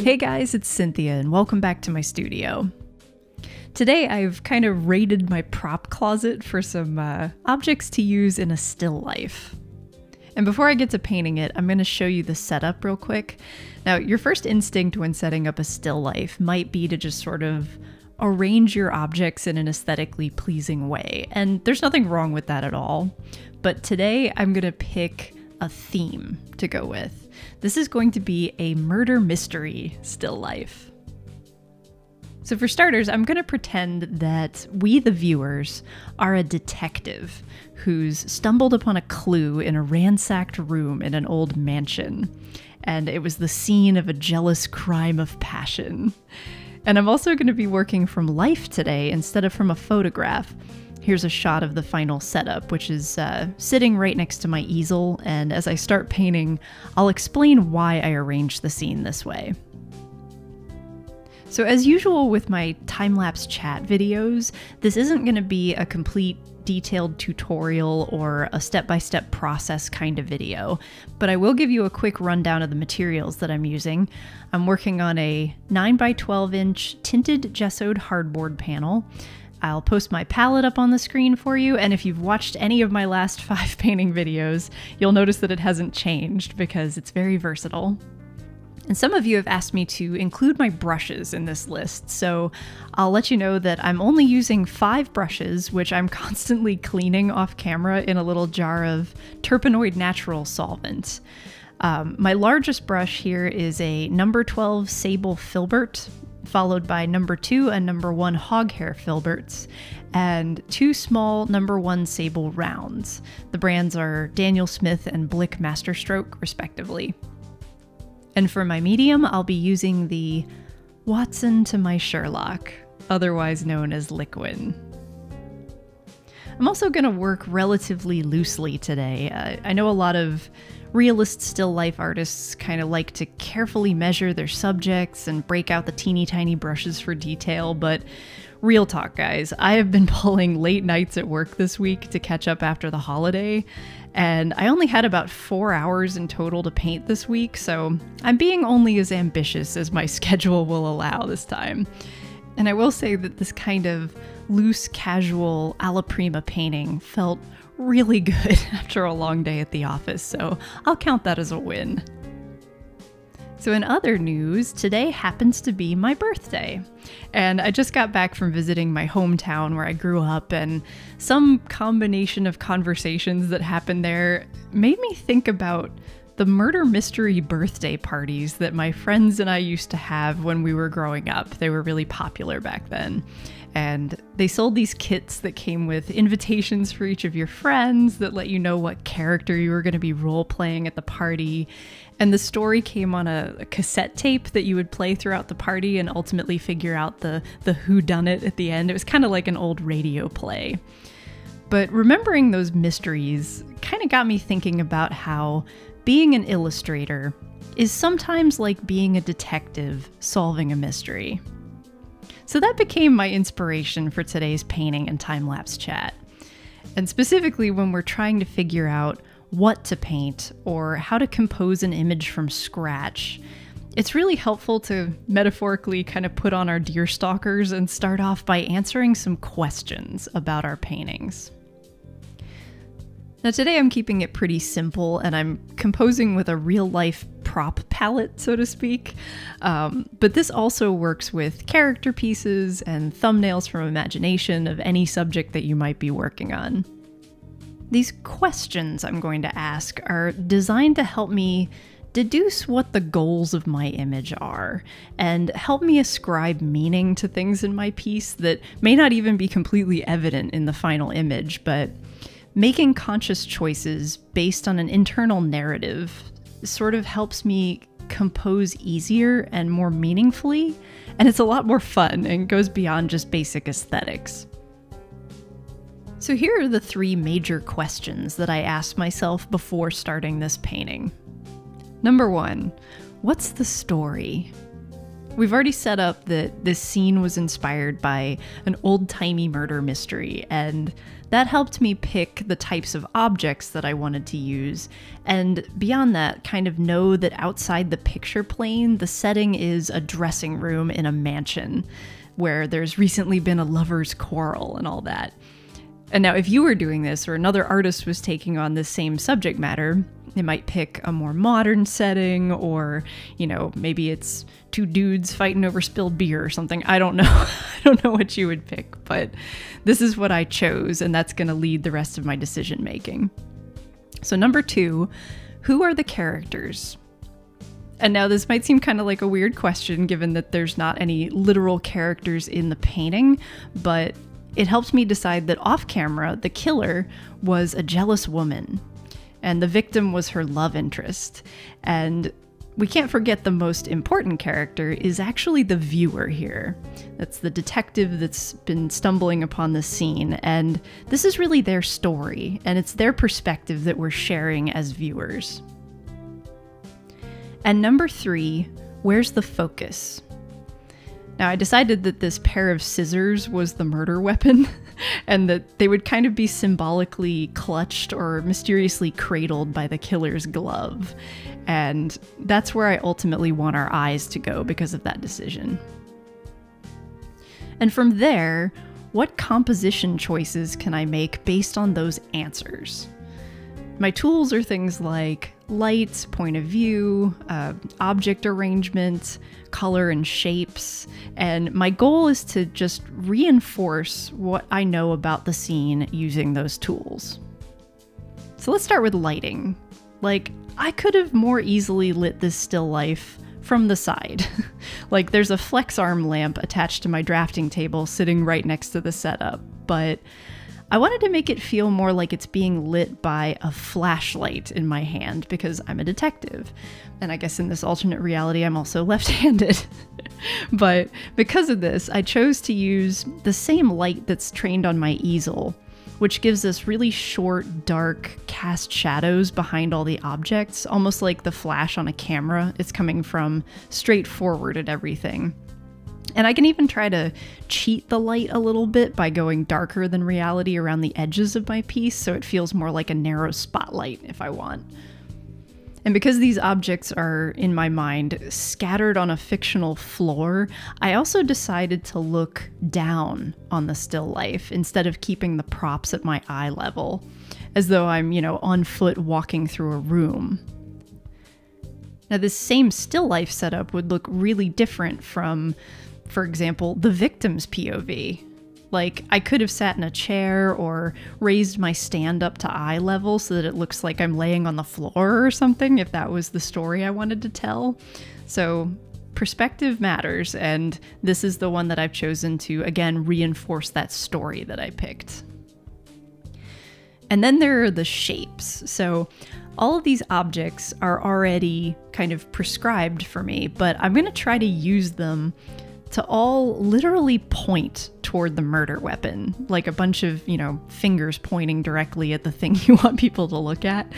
Hey guys, it's Cynthia and welcome back to my studio. Today I've kind of raided my prop closet for some objects to use in a still life. And before I get to painting it, I'm going to show you the setup real quick. Now, your first instinct when setting up a still life might be to just sort of arrange your objects in an aesthetically pleasing way, and there's nothing wrong with that at all. But today I'm going to pick a theme to go with. This is going to be a murder mystery still life. So for starters, I'm going to pretend that we, the viewers, are a detective who's stumbled upon a clue in a ransacked room in an old mansion, and it was the scene of a jealous crime of passion. And I'm also going to be working from life today instead of from a photograph. Here's a shot of the final setup, which is sitting right next to my easel, and as I start painting, I'll explain why I arranged the scene this way. So as usual with my time-lapse chat videos, this isn't going to be a complete detailed tutorial or a step-by-step process kind of video, but I will give you a quick rundown of the materials that I'm using. I'm working on a 9x12 inch tinted gessoed hardboard panel. I'll post my palette up on the screen for you, and if you've watched any of my last 5 painting videos, you'll notice that it hasn't changed because it's very versatile. And some of you have asked me to include my brushes in this list, so I'll let you know that I'm only using 5 brushes, which I'm constantly cleaning off camera in a little jar of terpenoid natural solvent. My largest brush here is a number 12 sable filbert, followed by number 2 and number 1 hoghair filberts, and 2 small number 1 sable rounds. The brands are Daniel Smith and Blick Masterstroke, respectively. And for my medium, I'll be using the Watson to my Sherlock, otherwise known as Liquin. I'm also going to work relatively loosely today. I know a lot of realist still life artists kind of like to carefully measure their subjects and break out the teeny tiny brushes for detail, but real talk guys, I have been pulling late nights at work this week to catch up after the holiday, and I only had about 4 hours in total to paint this week, so I'm being only as ambitious as my schedule will allow this time. And I will say that this kind of loose, casual, alla prima painting felt really good after a long day at the office, so I'll count that as a win. So in other news, today happens to be my birthday, and I just got back from visiting my hometown where I grew up, and some combination of conversations that happened there made me think about the murder mystery birthday parties that my friends and I used to have when we were growing up. They were really popular back then. And they sold these kits that came with invitations for each of your friends that let you know what character you were going to be role-playing at the party. And the story came on a cassette tape that you would play throughout the party and ultimately figure out the whodunit at the end. It was kind of like an old radio play. But remembering those mysteries kind of got me thinking about how being an illustrator is sometimes like being a detective solving a mystery. So that became my inspiration for today's painting and time-lapse chat. And specifically when we're trying to figure out what to paint or how to compose an image from scratch, it's really helpful to metaphorically kind of put on our deer stalkers and start off by answering some questions about our paintings. Now today I'm keeping it pretty simple and I'm composing with a real-life prop palette, so to speak, but this also works with character pieces and thumbnails from imagination of any subject that you might be working on. These questions I'm going to ask are designed to help me deduce what the goals of my image are, and help me ascribe meaning to things in my piece that may not even be completely evident in the final image, but making conscious choices based on an internal narrative sort of helps me compose easier and more meaningfully, and it's a lot more fun and goes beyond just basic aesthetics. So here are the 3 major questions that I asked myself before starting this painting. Number 1, what's the story? We've already set up that this scene was inspired by an old-timey murder mystery, and that helped me pick the types of objects that I wanted to use, and beyond that, kind of know that outside the picture plane, the setting is a dressing room in a mansion, where there's recently been a lover's quarrel and all that. And now if you were doing this, or another artist was taking on this same subject matter, they might pick a more modern setting, or, you know, maybe it's two dudes fighting over spilled beer or something. I don't know. I don't know what you would pick, but this is what I chose, and that's going to lead the rest of my decision making. So number 2, who are the characters? And now this might seem kind of like a weird question, given that there's not any literal characters in the painting, but it helped me decide that off camera, the killer was a jealous woman, and the victim was her love interest. And we can't forget the most important character is actually the viewer here. That's the detective that's been stumbling upon the scene, and this is really their story, and it's their perspective that we're sharing as viewers. And number 3, where's the focus? Now, I decided that this pair of scissors was the murder weapon, and that they would kind of be symbolically clutched or mysteriously cradled by the killer's glove. And that's where I ultimately want our eyes to go because of that decision. And from there, what composition choices can I make based on those answers? My tools are things like light, point of view, object arrangement, color and shapes, and my goal is to just reinforce what I know about the scene using those tools. So let's start with lighting. Like, I could have more easily lit this still life from the side. Like, there's a flex arm lamp attached to my drafting table sitting right next to the setup, but I wanted to make it feel more like it's being lit by a flashlight in my hand because I'm a detective. And I guess in this alternate reality, I'm also left-handed. But because of this, I chose to use the same light that's trained on my easel, which gives us really short, dark, cast shadows behind all the objects, almost like the flash on a camera. It's coming from straight forward at everything. And I can even try to cheat the light a little bit by going darker than reality around the edges of my piece, so it feels more like a narrow spotlight if I want. And because these objects are, in my mind, scattered on a fictional floor, I also decided to look down on the still life instead of keeping the props at my eye level, as though I'm, you know, on foot walking through a room. Now, this same still life setup would look really different from, for example, the victim's POV. Like, I could have sat in a chair or raised my stand up to eye level so that it looks like I'm laying on the floor or something, if that was the story I wanted to tell. So perspective matters, and this is the one that I've chosen to, again, reinforce that story that I picked. And then there are the shapes. So all of these objects are already kind of prescribed for me, but I'm going to try to use them to all literally point toward the murder weapon, like a bunch of, you know, fingers pointing directly at the thing you want people to look at.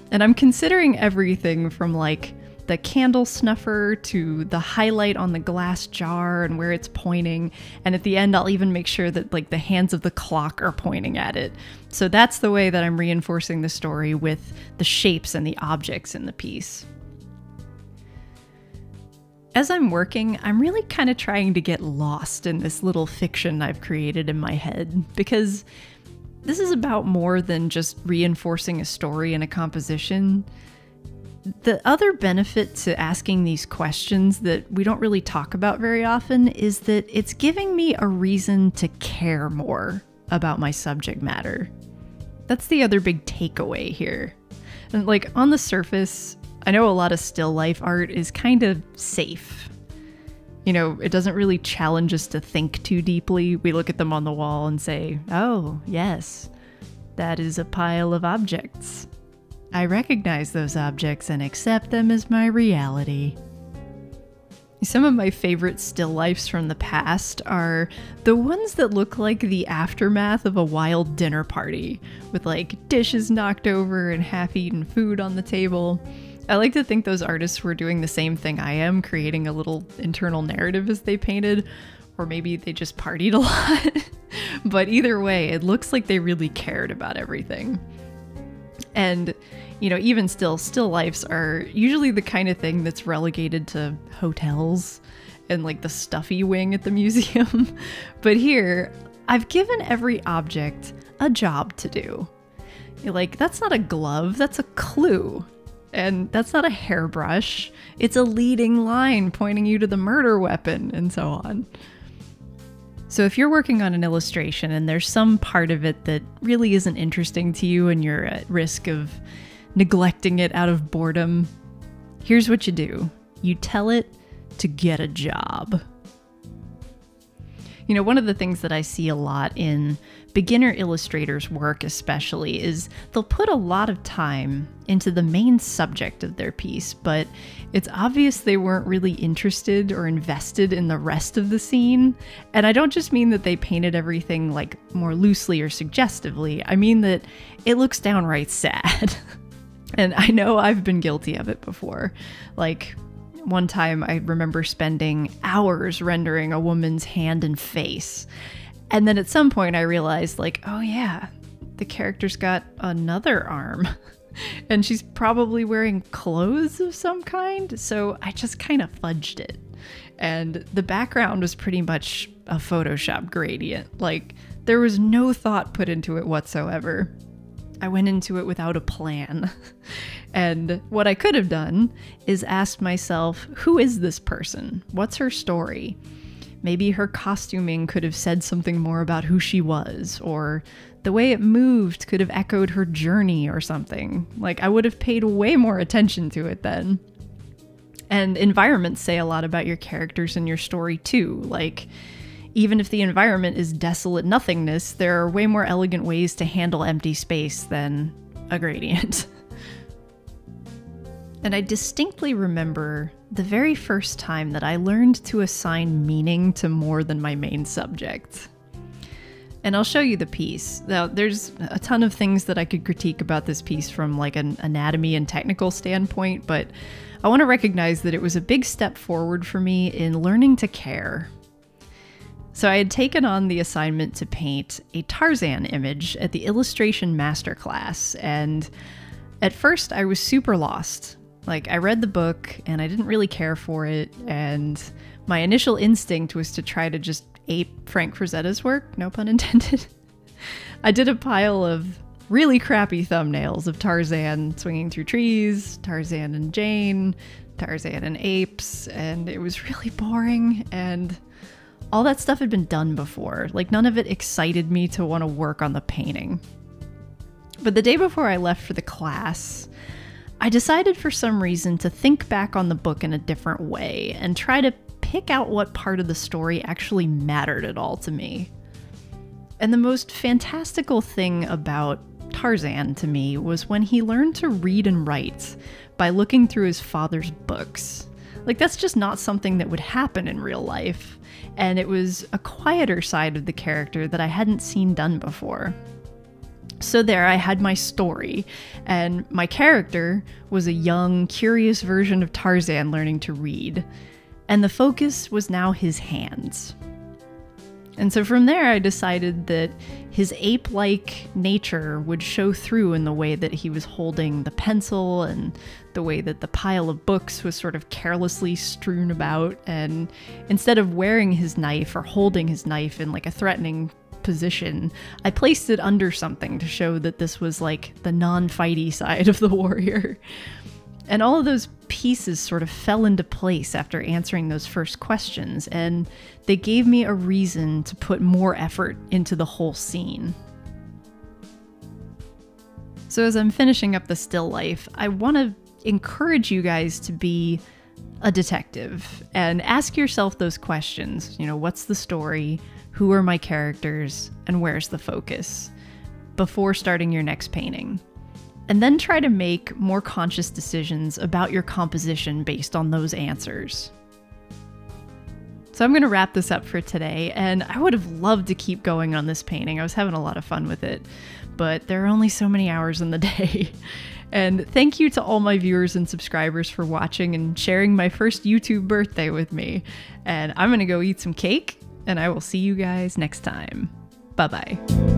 And I'm considering everything from like the candle snuffer to the highlight on the glass jar and where it's pointing. And at the end, I'll even make sure that like the hands of the clock are pointing at it. So that's the way that I'm reinforcing the story with the shapes and the objects in the piece. As I'm working, I'm really kind of trying to get lost in this little fiction I've created in my head, because this is about more than just reinforcing a story and a composition. The other benefit to asking these questions that we don't really talk about very often is that it's giving me a reason to care more about my subject matter. That's the other big takeaway here. And like, on the surface, I know a lot of still life art is kind of safe. You know, it doesn't really challenge us to think too deeply. We look at them on the wall and say, oh, yes, that is a pile of objects. I recognize those objects and accept them as my reality. Some of my favorite still lifes from the past are the ones that look like the aftermath of a wild dinner party, with like dishes knocked over and half-eaten food on the table. I like to think those artists were doing the same thing I am, creating a little internal narrative as they painted, or maybe they just partied a lot. But either way, it looks like they really cared about everything. And, you know, even still lifes are usually the kind of thing that's relegated to hotels and like the stuffy wing at the museum. But here, I've given every object a job to do. Like, that's not a glove, that's a clue. And that's not a hairbrush, it's a leading line pointing you to the murder weapon, and so on. So if you're working on an illustration and there's some part of it that really isn't interesting to you and you're at risk of neglecting it out of boredom, here's what you do. You tell it to get a job. You know, one of the things that I see a lot in beginner illustrators' work especially is they'll put a lot of time into the main subject of their piece, but it's obvious they weren't really interested or invested in the rest of the scene. And I don't just mean that they painted everything like more loosely or suggestively, I mean that it looks downright sad. And I know I've been guilty of it before. Like, one time I remember spending hours rendering a woman's hand and face. And then at some point I realized, like, oh yeah, the character's got another arm. And she's probably wearing clothes of some kind. So I just kind of fudged it. And the background was pretty much a Photoshop gradient. Like, there was no thought put into it whatsoever. I went into it without a plan. And what I could have done is asked myself, who is this person? What's her story? Maybe her costuming could have said something more about who she was, or the way it moved could have echoed her journey or something. Like, I would have paid way more attention to it then. And environments say a lot about your characters and your story too. Like, even if the environment is desolate nothingness, there are way more elegant ways to handle empty space than a gradient. And I distinctly remember the very first time that I learned to assign meaning to more than my main subject. And I'll show you the piece. Now, there's a ton of things that I could critique about this piece from like an anatomy and technical standpoint, but I want to recognize that it was a big step forward for me in learning to care. So I had taken on the assignment to paint a Tarzan image at the illustration masterclass, and at first I was super lost. Like, I read the book and I didn't really care for it, and my initial instinct was to try to just ape Frank Frazetta's work, no pun intended. I did a pile of really crappy thumbnails of Tarzan swinging through trees, Tarzan and Jane, Tarzan and apes, and it was really boring, and all that stuff had been done before. Like, none of it excited me to want to work on the painting. But the day before I left for the class, I decided for some reason to think back on the book in a different way and try to pick out what part of the story actually mattered at all to me. And the most fantastical thing about Tarzan to me was when he learned to read and write by looking through his father's books. Like, that's just not something that would happen in real life, and it was a quieter side of the character that I hadn't seen done before. So there I had my story, and my character was a young, curious version of Tarzan learning to read, and the focus was now his hands. And so from there I decided that his ape-like nature would show through in the way that he was holding the pencil and the way that the pile of books was sort of carelessly strewn about, and instead of wearing his knife or holding his knife in like a threatening position, I placed it under something to show that this was like the non-fighty side of the warrior. And all of those pieces sort of fell into place after answering those first questions, and they gave me a reason to put more effort into the whole scene. So as I'm finishing up the still life, I want to encourage you guys to be a detective and ask yourself those questions. You know, what's the story? Who are my characters? And where's the focus? Before starting your next painting. And then try to make more conscious decisions about your composition based on those answers. So I'm going to wrap this up for today, and I would have loved to keep going on this painting. I was having a lot of fun with it, but there are only so many hours in the day. And thank you to all my viewers and subscribers for watching and sharing my first YouTube birthday with me. And I'm going to go eat some cake, and I will see you guys next time. Bye-bye.